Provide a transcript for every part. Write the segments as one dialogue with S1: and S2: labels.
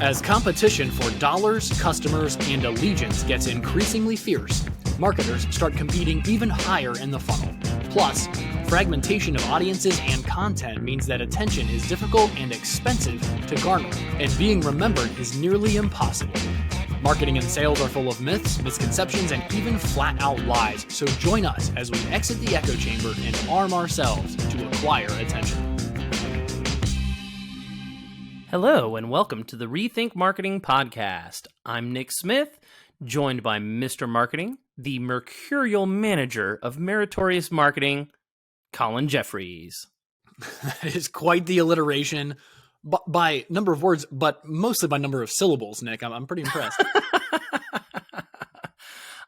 S1: As competition for dollars, customers, and allegiance gets increasingly fierce, marketers start competing even higher in the funnel. Plus, fragmentation of audiences and content means that attention is difficult and expensive to garner, and being remembered is nearly impossible. Marketing and sales are full of myths, misconceptions, and even flat-out lies, so join us as we exit the echo chamber and arm ourselves to acquire attention.
S2: Hello, and welcome to the Rethink Marketing Podcast. I'm Nick Smith, joined by Mr. Marketing, the mercurial manager of meritorious marketing, Colin Jeffries.
S1: That is quite the alliteration by number of words, but mostly by number of syllables, Nick. I'm pretty impressed.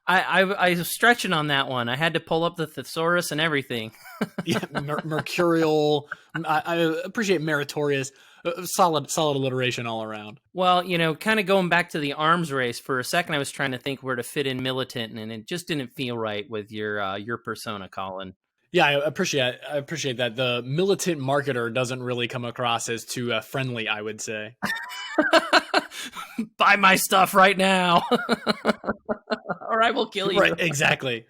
S2: I was stretching on that one. I had to pull up the thesaurus and everything.
S1: Yeah, mercurial. I appreciate meritorious. Solid alliteration all around.
S2: Well, kind of going back to the arms race for a second, I was trying to think where to fit in militant, and it just didn't feel right with your persona, Colin.
S1: Yeah, I appreciate that. The militant marketer doesn't really come across as too friendly, I would say.
S2: Buy my stuff right now, or I will kill you.
S1: Right, exactly.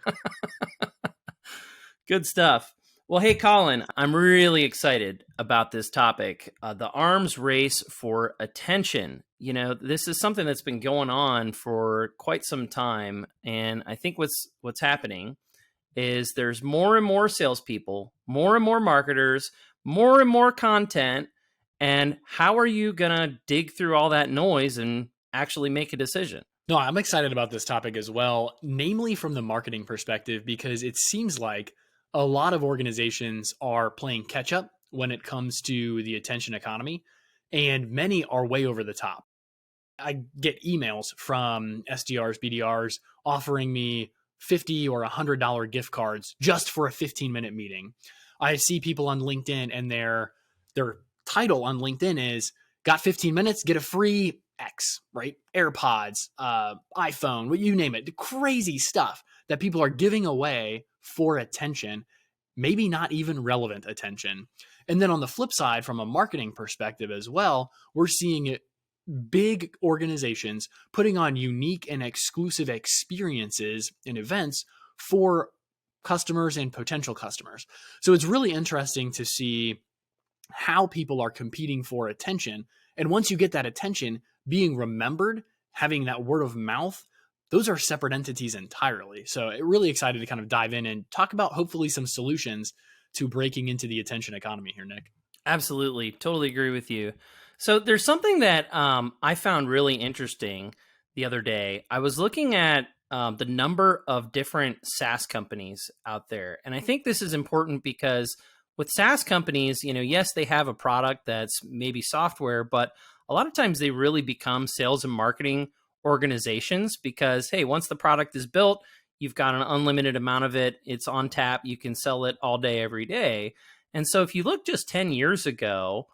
S2: Good stuff. Well, hey, Colin, I'm really excited about this topic, the arms race for attention. This is something that's been going on for quite some time, and I think what's happening is there's more and more salespeople, more and more marketers, more and more content, and how are you going to dig through all that noise and actually make a decision?
S1: No, I'm excited about this topic as well, namely from the marketing perspective, because it seems like a lot of organizations are playing catch up when it comes to the attention economy, and many are way over the top. I get emails from SDRs, BDRs offering me $50 or $100 gift cards just for a 15-minute meeting. I see people on LinkedIn and their title on LinkedIn is got 15 minutes, get a free X, right? AirPods, iPhone, you name it. Crazy stuff that people are giving away for attention, maybe not even relevant attention. And then on the flip side, from a marketing perspective as well, we're seeing it big organizations putting on unique and exclusive experiences and events for customers and potential customers. So it's really interesting to see how people are competing for attention. And once you get that attention, being remembered, having that word of mouth, those are separate entities entirely. So really excited to kind of dive in and talk about hopefully some solutions to breaking into the attention economy here, Nick.
S2: Absolutely. Totally agree with you. So there's something that I found really interesting the other day. I was looking at the number of different SaaS companies out there. And I think this is important because with SaaS companies, yes, they have a product that's maybe software, but a lot of times they really become sales and marketing organizations because, hey, once the product is built, you've got an unlimited amount of it. It's on tap. You can sell it all day, every day. And so if you look just 10 years ago,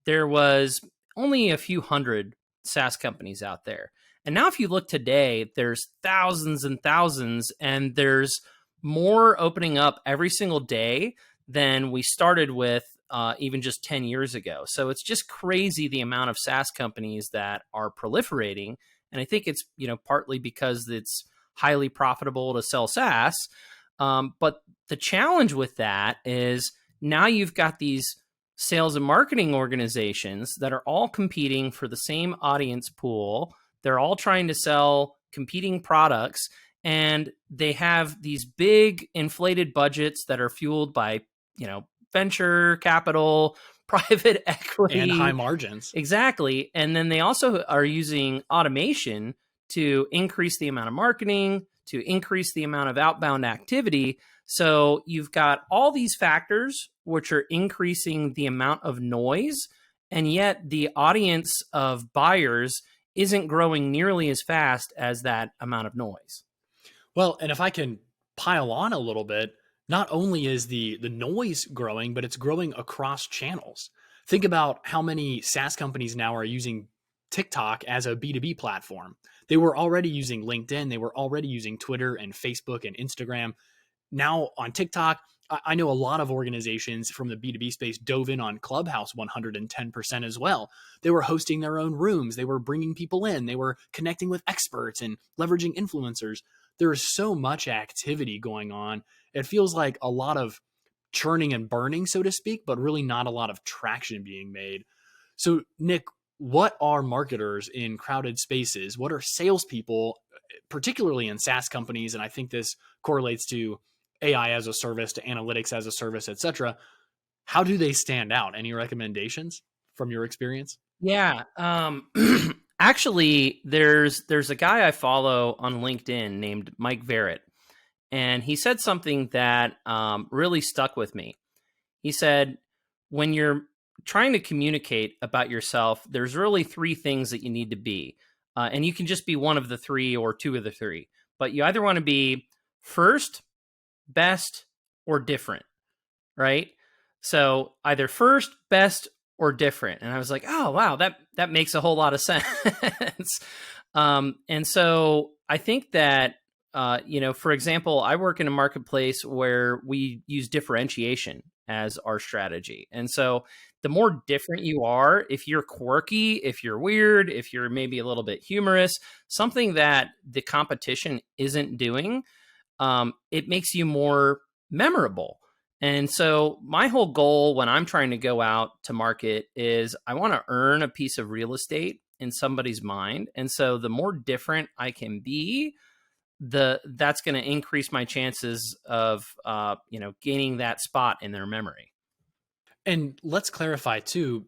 S2: there was only a few hundred SaaS companies out there. And now if you look today, there's thousands and thousands, and there's more opening up every single day than we started with even just 10 years ago. So it's just crazy the amount of SaaS companies that are proliferating. And I think it's, partly because it's highly profitable to sell SaaS. But the challenge with that is now you've got these sales and marketing organizations that are all competing for the same audience pool. They're all trying to sell competing products, and they have these big inflated budgets that are fueled by, venture capital, private equity.
S1: And high margins.
S2: Exactly. And then they also are using automation to increase the amount of marketing, to increase the amount of outbound activity. So you've got all these factors which are increasing the amount of noise, and yet the audience of buyers isn't growing nearly as fast as that amount of noise.
S1: Well, and if I can pile on a little bit, not only is the noise growing, but it's growing across channels. Think about how many SaaS companies now are using TikTok as a B2B platform. They were already using LinkedIn. They were already using Twitter and Facebook and Instagram. Now on TikTok, I know a lot of organizations from the B2B space dove in on Clubhouse 110% as well. They were hosting their own rooms. They were bringing people in. They were connecting with experts and leveraging influencers. There is so much activity going on. It feels like a lot of churning and burning, so to speak, but really not a lot of traction being made. So, Nick, what are marketers in crowded spaces? What are salespeople, particularly in SaaS companies? And I think this correlates to AI as a service, to analytics as a service, et cetera. How do they stand out? Any recommendations from your experience?
S2: Yeah. Actually, there's a guy I follow on LinkedIn named Mike Verrett, and he said something that really stuck with me. He said, when you're trying to communicate about yourself, there's really three things that you need to be. And you can just be one of the three or two of the three. But you either want to be first, best, or different, right? So either first, best, or different. And I was like, oh, wow, that makes a whole lot of sense. And so I think that, for example, I work in a marketplace where we use differentiation as our strategy. And so the more different you are, if you're quirky, if you're weird, if you're maybe a little bit humorous, something that the competition isn't doing, it makes you more memorable. And so my whole goal when I'm trying to go out to market is I want to earn a piece of real estate in somebody's mind. And so the more different I can be, that's going to increase my chances of gaining that spot in their memory.
S1: And let's clarify too,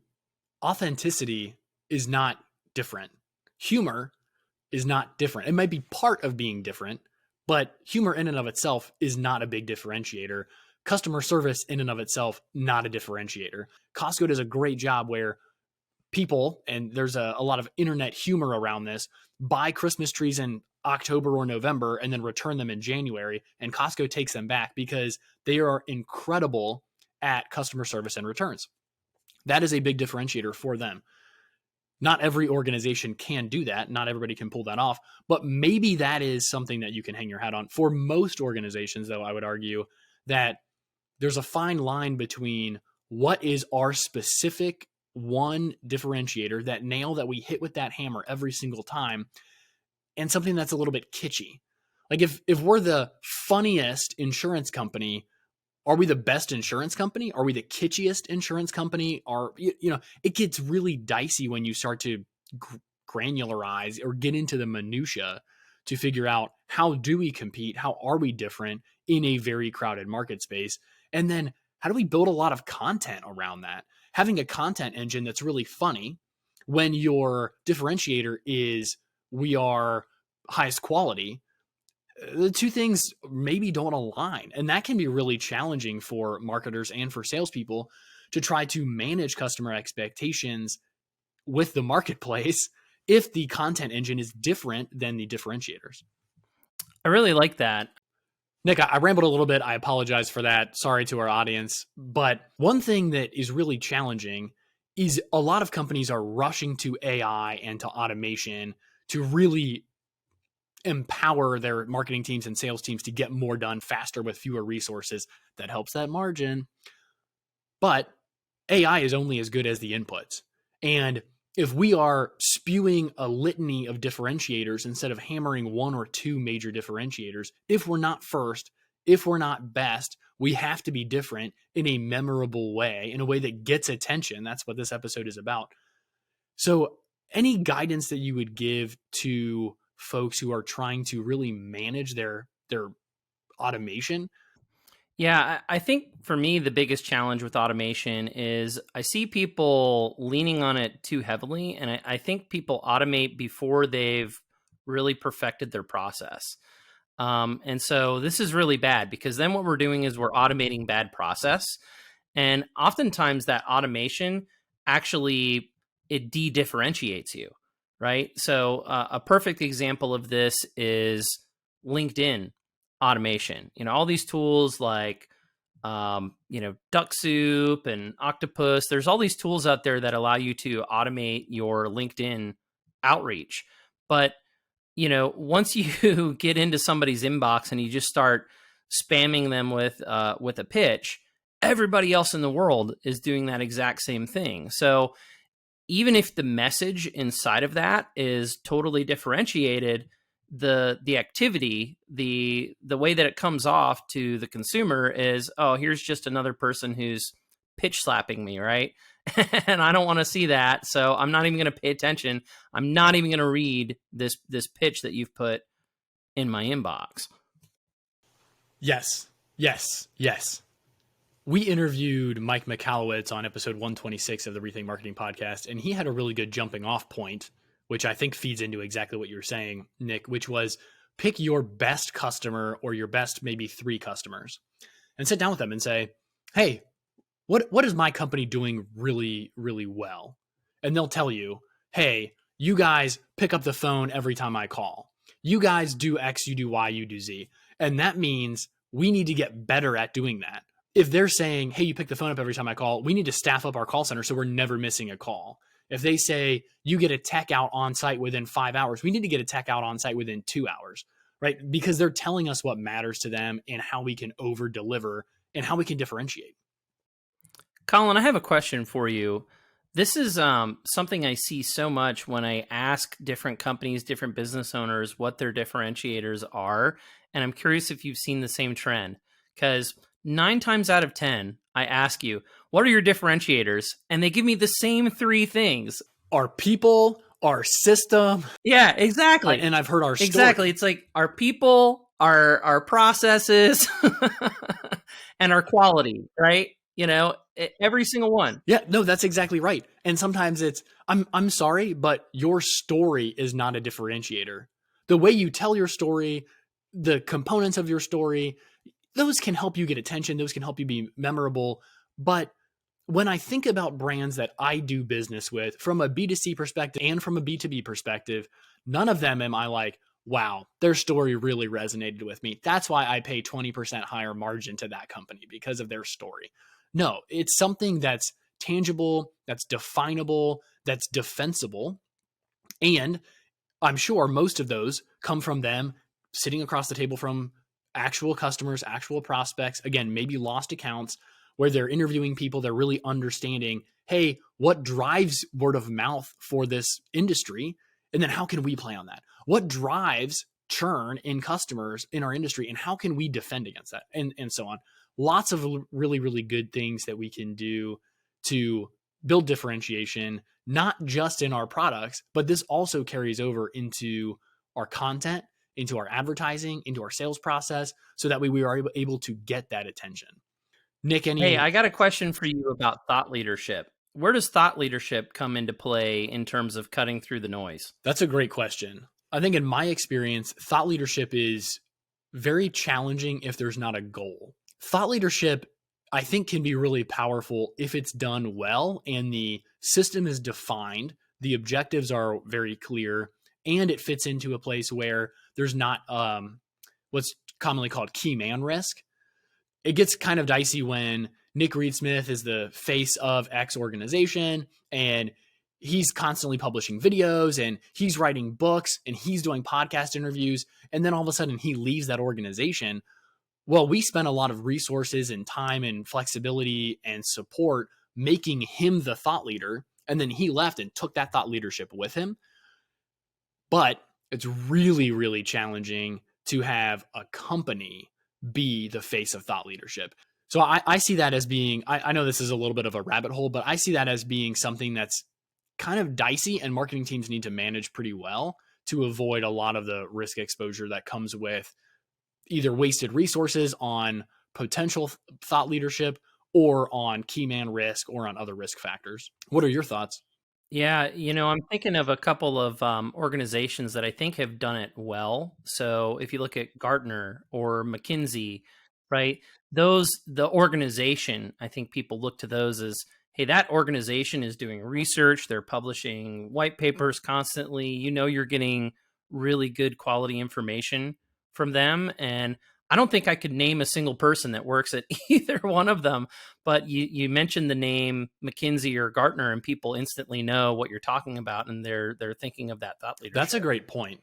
S1: authenticity is not different. Humor is not different. It might be part of being different, but humor in and of itself is not a big differentiator. Customer service in and of itself, not a differentiator. Costco does a great job where people, and there's a lot of internet humor around this, buy Christmas trees in October or November and then return them in January. And Costco takes them back because they are incredible at customer service and returns. That is a big differentiator for them. Not every organization can do that. Not everybody can pull that off, but maybe that is something that you can hang your hat on. For most organizations, though, I would argue that there's a fine line between what is our specific one differentiator, that nail that we hit with that hammer every single time, and something that's a little bit kitschy. Like if we're the funniest insurance company, are we the best insurance company? Are we the kitschiest insurance company? It gets really dicey when you start to granularize or get into the minutia to figure out how do we compete? How are we different in a very crowded market space? And then how do we build a lot of content around that? Having a content engine that's really funny when your differentiator is we are highest quality, the two things maybe don't align. And that can be really challenging for marketers and for salespeople to try to manage customer expectations with the marketplace if the content engine is different than the differentiators.
S2: I really like that.
S1: Nick, I rambled a little bit. I apologize for that. Sorry to our audience. But one thing that is really challenging is a lot of companies are rushing to AI and to automation to really empower their marketing teams and sales teams to get more done faster with fewer resources. That helps that margin. But AI is only as good as the inputs. And if we are spewing a litany of differentiators instead of hammering one or two major differentiators, if we're not first, if we're not best, we have to be different in a memorable way, in a way that gets attention. That's what this episode is about. So any guidance that you would give to folks who are trying to really manage their automation?
S2: Yeah, I think for me, the biggest challenge with automation is I see people leaning on it too heavily. And I think people automate before they've really perfected their process. And so this is really bad because then what we're doing is we're automating bad process. And oftentimes that automation actually, it de-differentiates you, right? So a perfect example of this is LinkedIn automation. All these tools like, Duck Soup and Octopus. There's all these tools out there that allow you to automate your LinkedIn outreach. But, once you get into somebody's inbox and you just start spamming them with a pitch, everybody else in the world is doing that exact same thing. So even if the message inside of that is totally differentiated, the activity, the way that it comes off to the consumer is, oh, here's just another person who's pitch slapping me, right? And I don't want to see that, so I'm not even going to pay attention. I'm not even going to read this pitch that you've put in my inbox.
S1: Yes, yes, yes. We interviewed Mike Michalowicz on episode 126 of the Rethink Marketing Podcast, and he had a really good jumping off point, which I think feeds into exactly what you're saying, Nick, which was pick your best customer or your best maybe 3 customers and sit down with them and say, hey, what is my company doing really, really well? And they'll tell you, hey, you guys pick up the phone every time I call. You guys do X, you do Y, you do Z. And that means we need to get better at doing that. If they're saying, hey, you pick the phone up every time I call, we need to staff up our call center so we're never missing a call. If they say you get a tech out on site within 5 hours, we need to get a tech out on site within 2 hours, right? Because they're telling us what matters to them and how we can over deliver and how we can differentiate.
S2: Colin, I have a question for you. This is something I see so much when I ask different companies, different business owners what their differentiators are. And I'm curious if you've seen the same trend, because 9 times out of 10, I ask you, what are your differentiators? And they give me the same 3 things.
S1: Our people, our system.
S2: Yeah, exactly.
S1: And I've heard our story.
S2: Exactly. It's like our people, our processes, and our quality, right? You know, every single one.
S1: Yeah, no, that's exactly right. And sometimes it's, I'm sorry, but your story is not a differentiator. The way you tell your story, the components of your story, those can help you get attention. Those can help you be memorable. But when I think about brands that I do business with from a B2C perspective and from a B2B perspective, none of them am I like, wow, their story really resonated with me. That's why I pay 20% higher margin to that company, because of their story. No, it's something that's tangible, that's definable, that's defensible. And I'm sure most of those come from them sitting across the table from actual customers, actual prospects, again, maybe lost accounts, where they're interviewing people, they're really understanding, hey, what drives word of mouth for this industry? And then how can we play on that? What drives churn in customers in our industry? And how can we defend against that? And so on. Lots of really, really good things that we can do to build differentiation, not just in our products, but this also carries over into our content, into our advertising, into our sales process, so that way we are able to get that attention. Nick,
S2: Hey, I got a question for you about thought leadership. Where does thought leadership come into play in terms of cutting through the noise?
S1: That's a great question. I think in my experience, thought leadership is very challenging if there's not a goal. Thought leadership, I think, can be really powerful if it's done well and the system is defined, the objectives are very clear, and it fits into a place where there's not what's commonly called key man risk. It gets kind of dicey when Nick Reed-Smith is the face of X organization and he's constantly publishing videos and he's writing books and he's doing podcast interviews. And then all of a sudden he leaves that organization. Well, we spent a lot of resources and time and flexibility and support making him the thought leader. And then he left and took that thought leadership with him. But it's really, really challenging to have a company be the face of thought leadership. So I see that as being, I know this is a little bit of a rabbit hole, but I see that as being something that's kind of dicey and marketing teams need to manage pretty well to avoid a lot of the risk exposure that comes with either wasted resources on potential thought leadership or on key man risk or on other risk factors. What are your thoughts?
S2: Yeah, I'm thinking of a couple of organizations that I think have done it well. So if you look at Gartner or McKinsey, right, the organization, I think people look to those as, hey, that organization is doing research, they're publishing white papers constantly. You're getting really good quality information from them. And I don't think I could name a single person that works at either one of them, but you mentioned the name McKinsey or Gartner and people instantly know what you're talking about and they're thinking of that thought leadership.
S1: That's a great point.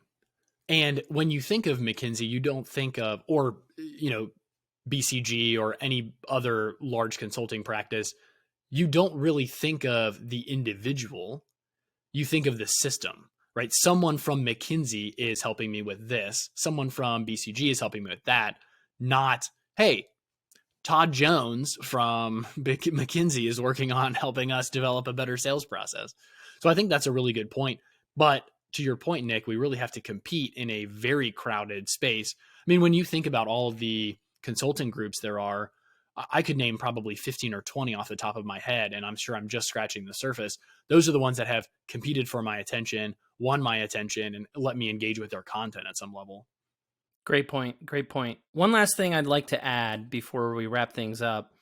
S1: And when you think of McKinsey, you don't think of, or, BCG or any other large consulting practice, you don't really think of the individual. You think of the system, right? Someone from McKinsey is helping me with this. Someone from BCG is helping me with that. Not, hey, Todd Jones from McKinsey is working on helping us develop a better sales process. So I think that's a really good point. But to your point, Nick, we really have to compete in a very crowded space. I mean, when you think about all of the consulting groups there are, I could name probably 15 or 20 off the top of my head, and I'm sure I'm just scratching the surface. Those are the ones that have competed for my attention, won my attention, and let me engage with their content at some level.
S2: Great point. Great point. One last thing I'd like to add before we wrap things up.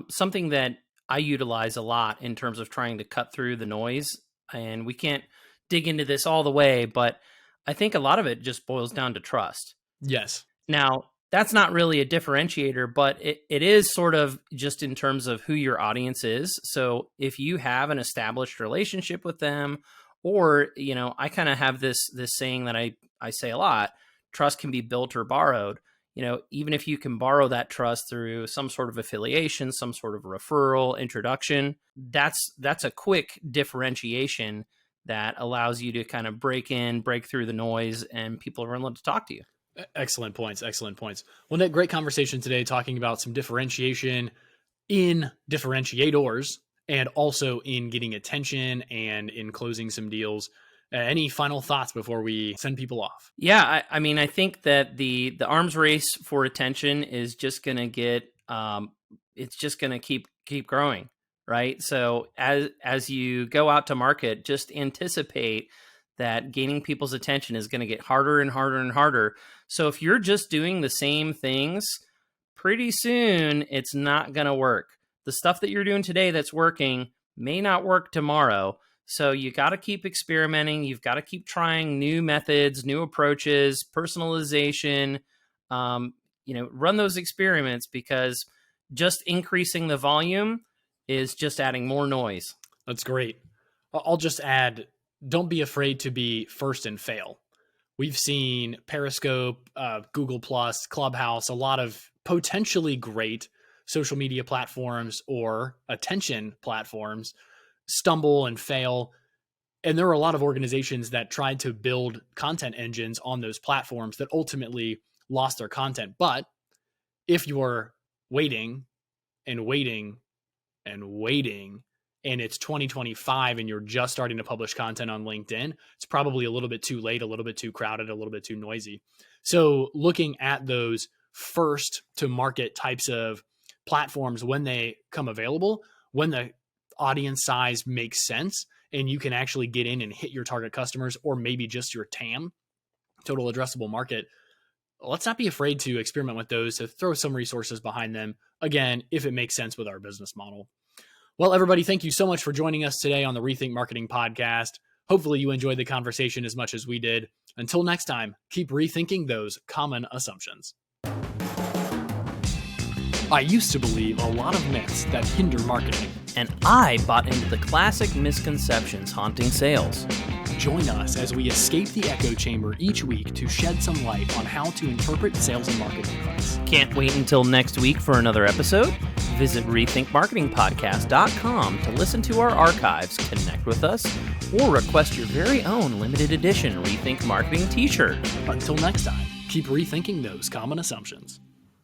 S2: Something that I utilize a lot in terms of trying to cut through the noise, and we can't dig into this all the way, but I think a lot of it just boils down to trust.
S1: Yes.
S2: Now, that's not really a differentiator, but it is sort of just in terms of who your audience is. So if you have an established relationship with them, or, I kind of have this saying that I say a lot: trust can be built or borrowed. Even if you can borrow that trust through some sort of affiliation, some sort of referral, introduction, that's a quick differentiation that allows you to kind of break through the noise, and people are willing to talk to you.
S1: Excellent points. Excellent points. Well, Nick, great conversation today talking about some differentiation in differentiators and also in getting attention and in closing some deals. Any final thoughts before we send people off?
S2: Yeah, I mean, I think that the arms race for attention is just going to get, it's just going to keep growing, right? So as you go out to market, just anticipate that gaining people's attention is going to get harder and harder and harder. So if you're just doing the same things, pretty soon it's not going to work. The stuff that you're doing today that's working may not work tomorrow. So you got to keep experimenting. You've got to keep trying new methods, new approaches, personalization. Run those experiments, because just increasing the volume is just adding more noise.
S1: That's great. I'll just add, don't be afraid to be first and fail. We've seen Periscope, Google+, Clubhouse, a lot of potentially great social media platforms or attention platforms stumble and fail. And there are a lot of organizations that tried to build content engines on those platforms that ultimately lost their content. But if you're waiting and waiting and waiting, and it's 2025 and you're just starting to publish content on LinkedIn, it's probably a little bit too late, a little bit too crowded, a little bit too noisy. So looking at those first to market types of platforms when they come available, when the audience size makes sense and you can actually get in and hit your target customers, or maybe just your TAM, total addressable market, let's not be afraid to experiment with those, to throw some resources behind them, again, if it makes sense with our business model. Well, everybody, thank you so much for joining us today on the Rethink Marketing Podcast. Hopefully you enjoyed the conversation as much as we did. Until next time, keep rethinking those common assumptions. I used to believe a lot of myths that hinder marketing.
S2: And I bought into the classic misconceptions haunting sales.
S1: Join us as we escape the echo chamber each week to shed some light on how to interpret sales and marketing advice.
S2: Can't wait until next week for another episode? Visit rethinkmarketingpodcast.com to listen to our archives, connect with us, or request your very own limited edition Rethink Marketing t-shirt.
S1: Until next time, keep rethinking those common assumptions.